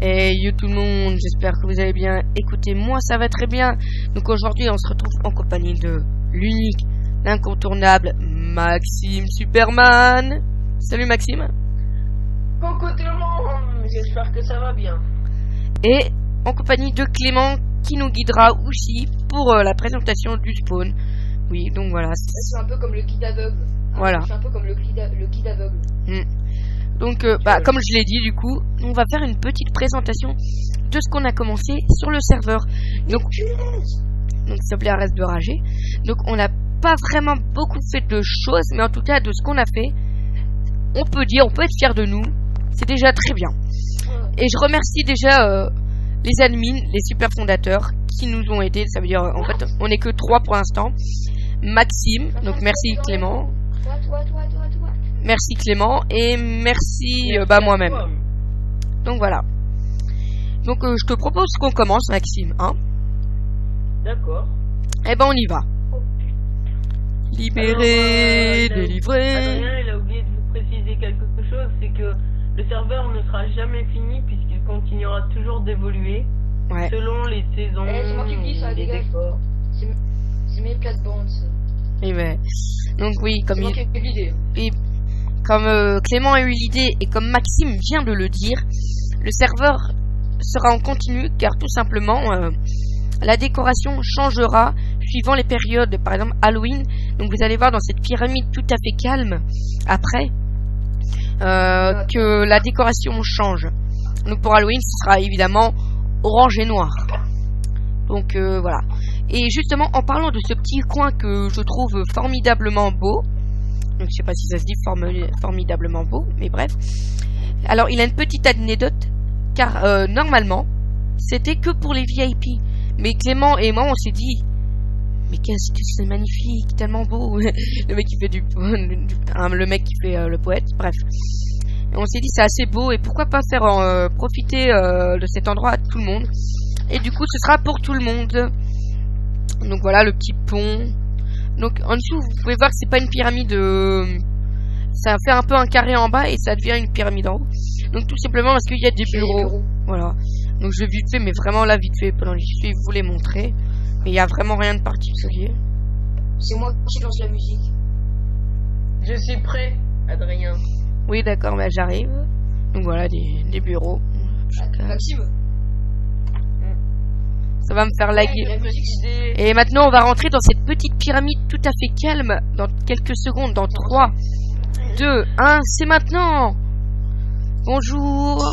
Et yo tout le monde, j'espère que vous allez bien. Écoutez, moi ça va très bien. Donc aujourd'hui on se retrouve en compagnie de l'unique, l'incontournable Maxime Superman. Salut Maxime. Coucou tout le monde, j'espère que ça va bien. Et en compagnie de Clément qui nous guidera aussi pour la présentation du spawn. Oui, donc voilà. C'est un peu comme le guide aveugle. Voilà. C'est un peu comme le guide aveugle. Donc, comme je l'ai dit, du coup, on va faire une petite présentation de ce qu'on a commencé sur le serveur. Donc, s'il te plaît, arrête de rager. Donc, on n'a pas vraiment beaucoup fait de choses, mais en tout cas, de ce qu'on a fait, on peut être fier de nous. C'est déjà très bien. Et je remercie déjà les admins, les super fondateurs qui nous ont aidés. Ça veut dire, en fait, on n'est que 3 pour l'instant. Maxime, donc merci Clément. Merci Clément et merci moi-même. Donc voilà. Donc je te propose qu'on commence Maxime, hein. D'accord. Eh ben on y va. Libéré, délivré. Adrien, il a oublié de vous préciser quelque chose, c'est que le serveur ne sera jamais fini puisqu'il continuera toujours d'évoluer selon les saisons. C'est moi qui le dis ça, les gars. C'est mes plates-bandes. Et donc oui, comme Clément a eu l'idée et comme Maxime vient de le dire, le serveur sera en continu car tout simplement la décoration changera suivant les périodes, par exemple Halloween. Donc vous allez voir dans cette pyramide tout à fait calme après que la décoration change. Donc pour Halloween ce sera évidemment orange et noir. Donc voilà. Et justement en parlant de ce petit coin que je trouve formidablement beau, donc je sais pas si ça se dit formidablement beau, mais bref. Alors il a une petite anecdote, car normalement c'était que pour les VIP. Mais Clément et moi on s'est dit, mais qu'est-ce que c'est magnifique, tellement beau. Le mec qui fait le mec qui fait le poète, bref. Et on s'est dit c'est assez beau et pourquoi pas faire profiter de cet endroit à tout le monde. Et du coup ce sera pour tout le monde. Donc voilà le petit pont. Donc en dessous vous pouvez voir que c'est pas une pyramide, ça fait un peu un carré en bas et ça devient une pyramide en haut. Donc tout simplement parce qu'il y a des bureaux. Voilà. Donc je vais vite fait, mais vraiment là vite fait, pendant que j'y suis, vous les montrer. Mais il y a vraiment rien de particulier. C'est moi qui lance la musique. Je suis prêt, Adrien. Oui d'accord, mais j'arrive. Donc voilà des bureaux. Maxime. Ça va me faire laguer. Et maintenant on va rentrer dans cette petite pyramide tout à fait calme dans quelques secondes, dans 3, 2, 1, c'est maintenant. Bonjour.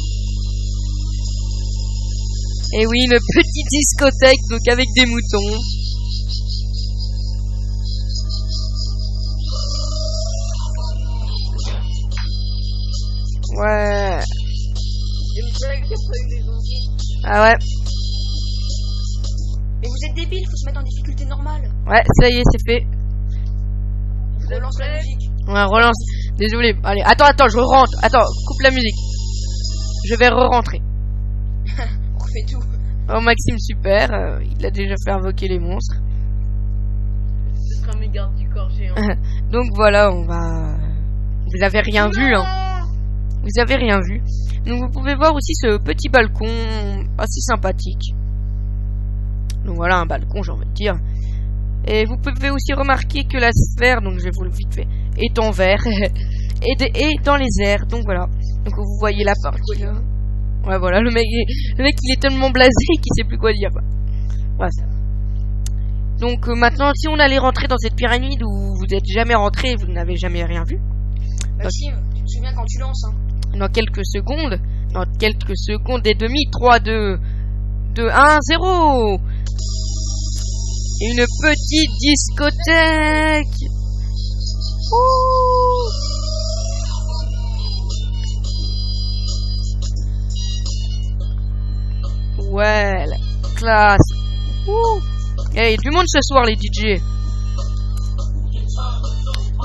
Et oui, une petite discothèque donc avec des moutons. Ouais. Ah ouais. Mais vous êtes débile, faut se mettre en difficulté normale. Ouais, ça y est, c'est fait. Relance la musique. Ouais, relance. Désolé. Allez, attends, je rentre. Attends, coupe la musique. Je vais re-rentrer. On refait tout. Oh, Maxime, super. Il a déjà fait invoquer les monstres. Ce sera mes gardes du corps géant. Donc voilà, on va... Vous avez rien vu, hein. Vous avez rien vu. Donc vous pouvez voir aussi ce petit balcon assez sympathique. Donc voilà un balcon, j'ai envie de dire. Et vous pouvez aussi remarquer que la sphère, donc je vais vous le vite fait, est en vert et dans les airs. Donc voilà. Donc vous voyez la partie là. Ouais voilà, le mec il est tellement blasé qu'il sait plus quoi dire. Voilà. Donc maintenant, si on allait rentrer dans cette pyramide où vous n'êtes jamais rentré, vous n'avez jamais rien vu. Maxime, tu te souviens quand tu lances, hein. Dans quelques secondes et demi, 3, 2, 1, 0. Une petite discothèque. Ouh. Ouais, la classe. Ouh. Il y a du monde ce soir, les DJ.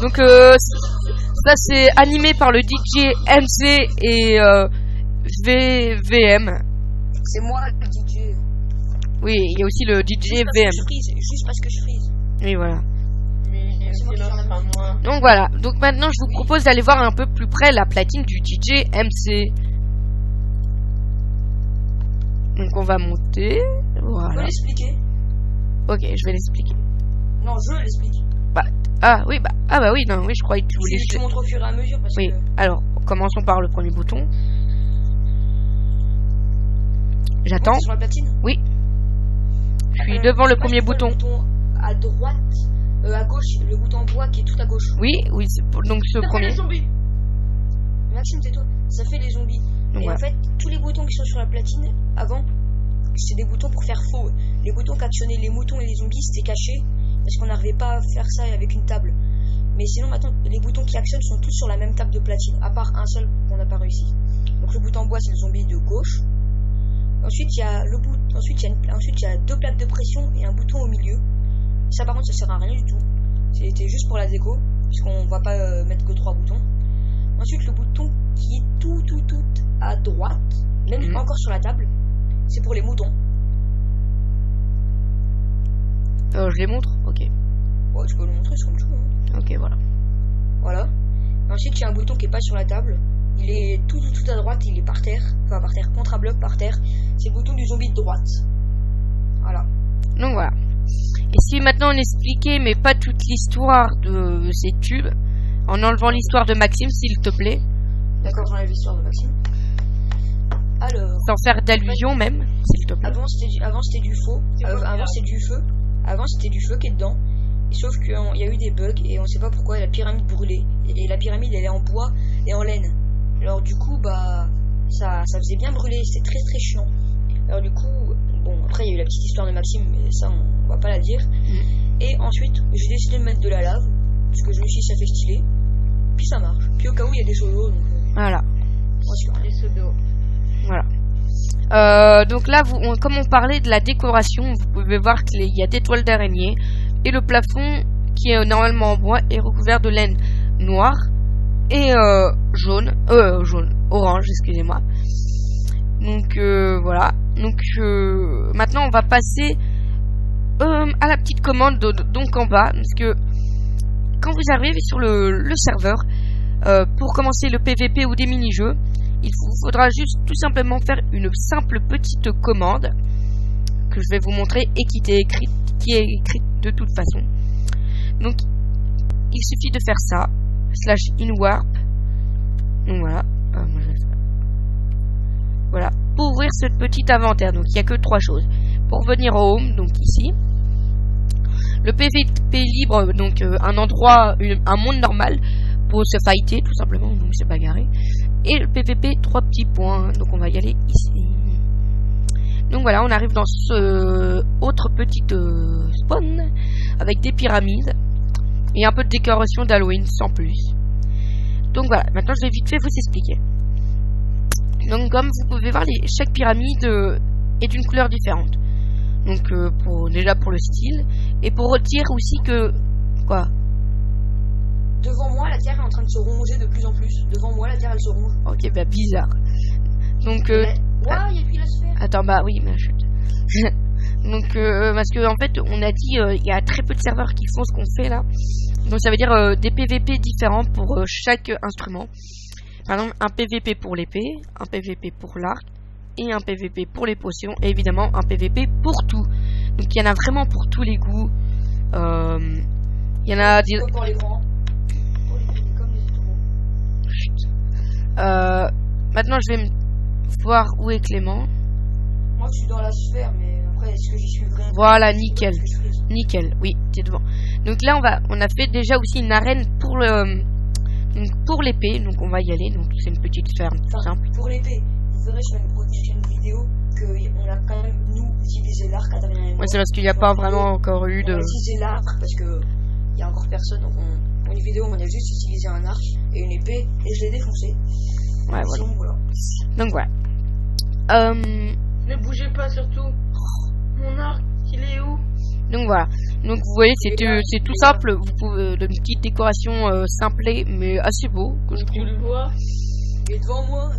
Donc ça c'est animé par le DJ MC et VVM. C'est moi le DJ. Oui, il y a aussi le DJ VM. Juste parce que je frise. Oui, voilà. Mais sinon, ça sera moi. Donc voilà. Donc maintenant, je vous propose d'aller voir un peu plus près la platine du DJ MC. on va monter. Tu peux Voilà. l'expliquer? Ok, je vais l'expliquer. Non, je l'explique. Ah oui, non, oui, je croyais que tu voulais. Tu montres au fur et à mesure parce Oui, que... alors, commençons par le premier bouton. J'attends. Sur la platine. Je suis devant le premier bouton. Le bouton à droite, à gauche, le bouton en bois qui est tout à gauche. Oui, donc ce premier. Maxime, tais-toi. Ça fait les zombies. Donc, Et voilà. en fait, tous les boutons qui sont sur la platine, avant, c'était des boutons pour faire faux. Les boutons qui actionnaient les moutons et les zombies, c'était caché. Parce qu'on n'arrivait pas à faire ça avec une table. Mais sinon, maintenant, les boutons qui actionnent sont tous sur la même table de platine. À part un seul qu'on n'a pas réussi. Donc le bouton en bois, c'est le zombie de gauche. Ensuite, il y a le bout. Ensuite, il y a deux plaques de pression et un bouton au milieu. Ça, par contre, ça sert à rien du tout. C'était juste pour la déco. Parce qu'on va pas mettre que 3 boutons. Ensuite, le bouton qui est tout à droite, même encore sur la table, c'est pour les moutons. Je les montre. Ok. Ouais, tu peux le montrer, c'est comme tu veux. Hein. Ok, voilà. Voilà. Ensuite, il y a un bouton qui est pas sur la table. Il est tout à droite, il est par terre. Enfin, par terre, contre un bloc par terre. C'est le bouton du zombie de droite. Voilà. Donc voilà. Et si maintenant on expliquait, mais pas toute l'histoire de ces tubes, en enlevant l'histoire de Maxime, s'il te plaît. D'accord, j'enlève l'histoire de Maxime. Alors. Sans faire d'allusion même, s'il te plaît. Avant, c'était du faux. Avant, c'était du feu. Avant, c'était du feu qui est dedans. Et sauf qu'il y a eu des bugs et on sait pas pourquoi la pyramide brûlait. Et la pyramide, elle est en bois et en laine. Alors du coup, bah, ça faisait bien brûler. C'était très chiant. Alors du coup, bon, après, il y a eu la petite histoire de Maxime, mais ça, on va pas la dire. Et ensuite, j'ai décidé de mettre de la lave. Parce que je me suis dit, ça fait stylé. Puis ça marche. Puis au cas où, il y a des seaux d'eau. Donc, Voilà. Les seaux d'eau. Voilà. Donc là, comme on parlait de la décoration, vous pouvez voir qu'il y a des toiles d'araignée et le plafond qui est normalement en bois est recouvert de laine noire et orange, excusez-moi. Donc voilà. Donc maintenant, on va passer à la petite commande donc en bas, parce que quand vous arrivez sur le serveur, pour commencer le PVP ou des mini-jeux, il vous faudra juste tout simplement faire une simple petite commande que je vais vous montrer et qui est écrite de toute façon. Donc il suffit de faire ça /inwarp. Donc voilà. Voilà. Pour ouvrir ce petit inventaire, donc il n'y a que 3 choses. Pour venir au home, donc ici. Le PVP libre, donc un endroit, un monde normal pour se fighter tout simplement, donc se bagarrer. Et le PVP 3 petits points, donc on va y aller ici. Donc voilà, on arrive dans ce autre petit spawn avec des pyramides et un peu de décoration d'Halloween sans plus. Donc voilà, maintenant je vais vite fait vous expliquer. Donc comme vous pouvez voir, chaque pyramide est d'une couleur différente. Donc déjà pour le style et pour dire aussi que quoi. Devant moi, la terre est en train de se ronger de plus en plus. Devant moi, la terre, elle se ronge. Ok, bah bizarre. Donc ouais, il y a plus la sphère. Attends, bah oui, ma chute. Donc parce que en fait, on a dit il y a très peu de serveurs qui font ce qu'on fait là. Donc ça veut dire des PVP différents pour chaque instrument. Par exemple, un PVP pour l'épée, un PVP pour l'arc et un PVP pour les potions et évidemment un PVP pour tout. Donc il y en a vraiment pour tous les goûts. Il y en a des... Pour les grands. Maintenant je vais voir où est Clément. Moi je suis dans la sphère, mais après est-ce que j'y suis vraiment? Voilà, nickel. Nickel, oui, t'es devant. Donc là on a fait déjà aussi une arène pour l'épée, donc on va y aller. Donc c'est une petite sphère tout simple. Pour l'épée, vous verrez sur une prochaine vidéo qu'on a quand même nous utilisé l'arc à Damien et moi. Ouais, c'est parce qu'il n'y a pas vraiment encore eu de... On a utilisé l'arc parce que il y a encore personne, donc pour une vidéo on a juste utilisé un arc et une épée et je l'ai défoncé. Ouais, voilà. Sinon, voilà. Donc voilà. Ne bougez pas surtout. Mon arc, il est où? Donc voilà. Donc vous voyez, c'est tout simple. Vous pouvez une petite décoration simplée mais assez beau que je Tu trouve. le vois? Il est devant moi.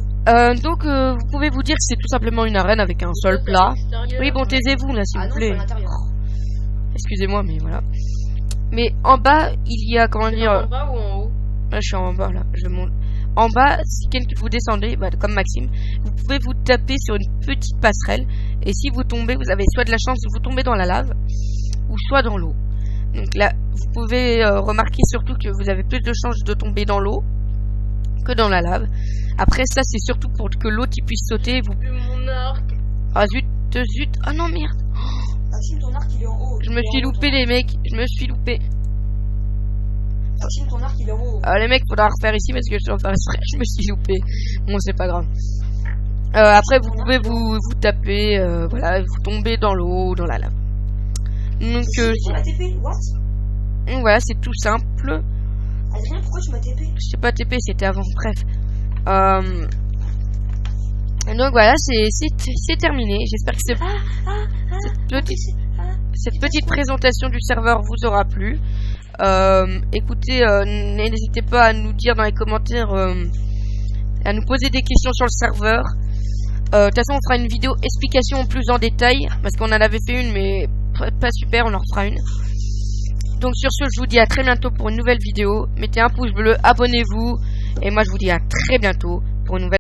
Donc vous pouvez vous dire que c'est tout simplement une arène avec un seul plat. Oui, bon, taisez-vous là s'il vous plaît. Excusez-moi, mais voilà. Mais en bas, il y a comment dire. En bas ou en haut? Là, je suis en bas là. Je monte. En bas, si vous descendez, bah, comme Maxime, vous pouvez vous taper sur une petite passerelle Et si vous tombez, vous avez soit de la chance de vous tomber dans la lave, ou soit dans l'eau. Donc là, vous pouvez remarquer surtout que vous avez plus de chances de tomber dans l'eau que dans la lave. Après, ça, c'est surtout pour que l'autre il puisse sauter. Vous... Mon arc. Ah zut, zut. Ah non, merde. Maxime, ton arc, il est en haut. Je me suis loupé, les mecs. Je me suis loupé. Maxime, ton arc, il est en haut. Les mecs, faudra refaire ici parce que je me suis loupé. Bon, c'est pas grave. Après, vous pouvez vous taper, voilà, vous tombez dans l'eau, dans la lave. Donc, voilà, c'est tout simple. Adrien, pourquoi tu m'as TP? Je t'ai pas TP, c'était avant. Bref. Donc voilà, c'est terminé. J'espère que cette petite présentation du serveur vous aura plu. Écoutez, n'hésitez pas à nous dire dans les commentaires, à nous poser des questions sur le serveur. De toute façon, on fera une vidéo explication en plus en détail, parce qu'on en avait fait une, mais pas super, on en refera une. Donc sur ce, je vous dis à très bientôt pour une nouvelle vidéo. Mettez un pouce bleu, abonnez-vous, et moi je vous dis à très bientôt pour une nouvelle